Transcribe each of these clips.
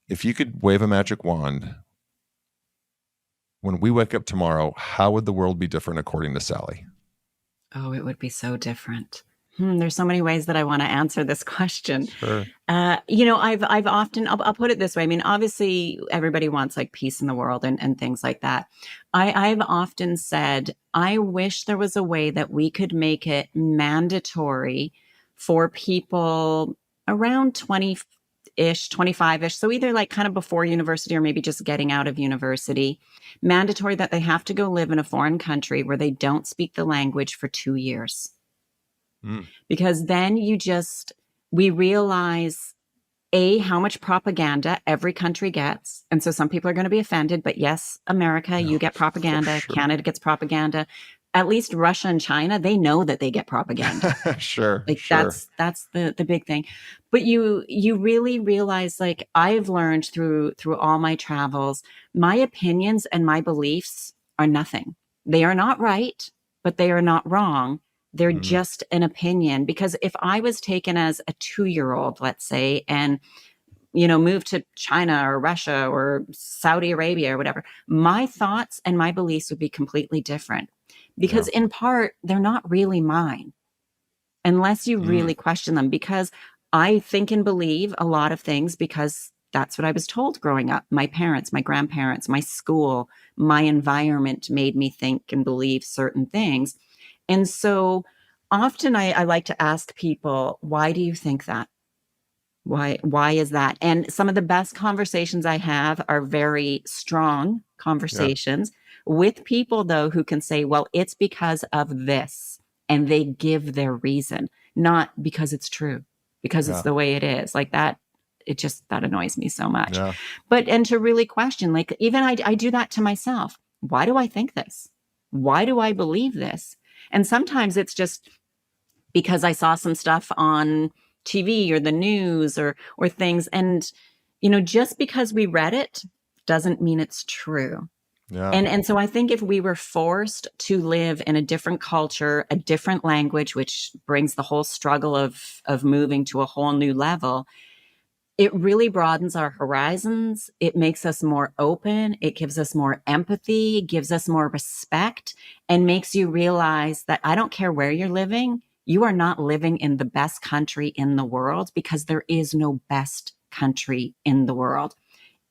if you could wave a magic wand, when we wake up tomorrow, how would the world be different according to Sally? Oh, it would be so different. There's so many ways that I want to answer this question. Sure. I've often, I'll put it this way. I mean, obviously everybody wants like peace in the world and things like that. I've often said, I wish there was a way that we could make it mandatory for people around 20-ish, 25-ish. So either like kind of before university or maybe just getting out of university, mandatory that they have to go live in a foreign country where they don't speak the language for 2 years. Because then we realize how much propaganda every country gets. And so some people are going to be offended, but yes, America, you get propaganda. Sure. Canada gets propaganda. At least Russia and China, they know that they get propaganda. Sure. Like sure. that's the big thing. But you really realize, like, I've learned through all my travels, my opinions and my beliefs are nothing. They are not right, but they are not wrong. They're just an opinion. Because if I was taken as a 2-year-old, let's say, and moved to China or Russia or Saudi Arabia or whatever, my thoughts and my beliefs would be completely different. Because in part, they're not really mine unless you really question them. Because I think and believe a lot of things because that's what I was told growing up. My parents, my grandparents, my school, my environment made me think and believe certain things. And so often I like to ask people, why do you think that? Why is that? And some of the best conversations I have are very strong conversations with people, though, who can say, well, it's because of this. And they give their reason, not because it's true, because it's the way it is. Like that, that annoys me so much. And to really question, like, even I do that to myself. Why do I think this? Why do I believe this? And sometimes it's just because I saw some stuff on TV or the news or things. And, just because we read it doesn't mean it's true. And so I think if we were forced to live in a different culture, a different language, which brings the whole struggle of moving to a whole new level, it really broadens our horizons. It makes us more open. It gives us more empathy, gives us more respect, and makes you realize that I don't care where you're living. You are not living in the best country in the world, because there is no best country in the world.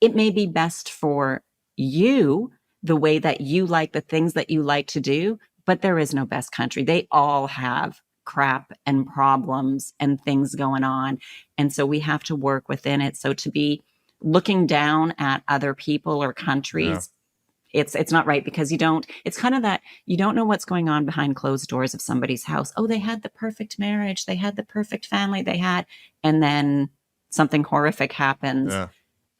It may be best for you, the way that you like the things that you like to do, but there is no best country. They all have crap and problems and things going on. And so we have to work within it. So to be looking down at other people or countries, it's not right, because it's kind of that you don't know what's going on behind closed doors of somebody's house. Oh, they had the perfect marriage. They had the perfect family and then something horrific happens.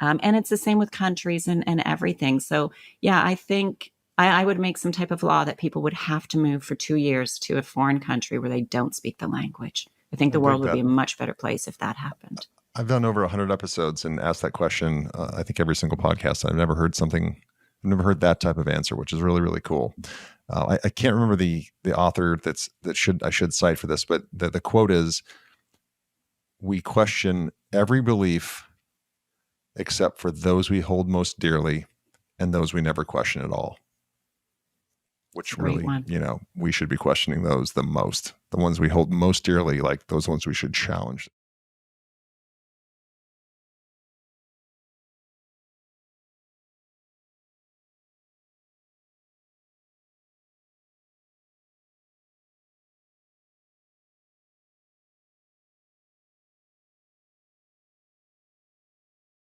And it's the same with countries and everything. So yeah, I think I would make some type of law that people would have to move for 2 years to a foreign country where they don't speak the language. I think the world would be a much better place if that happened. I've done over 100 episodes and asked that question. I think every single podcast. I've never heard that type of answer, which is really, really cool. I can't remember the author I should cite for this, but the quote is, "We question every belief except for those we hold most dearly and those we never question at all." Which really, we should be questioning those the most. The ones we hold most dearly, like those ones we should challenge.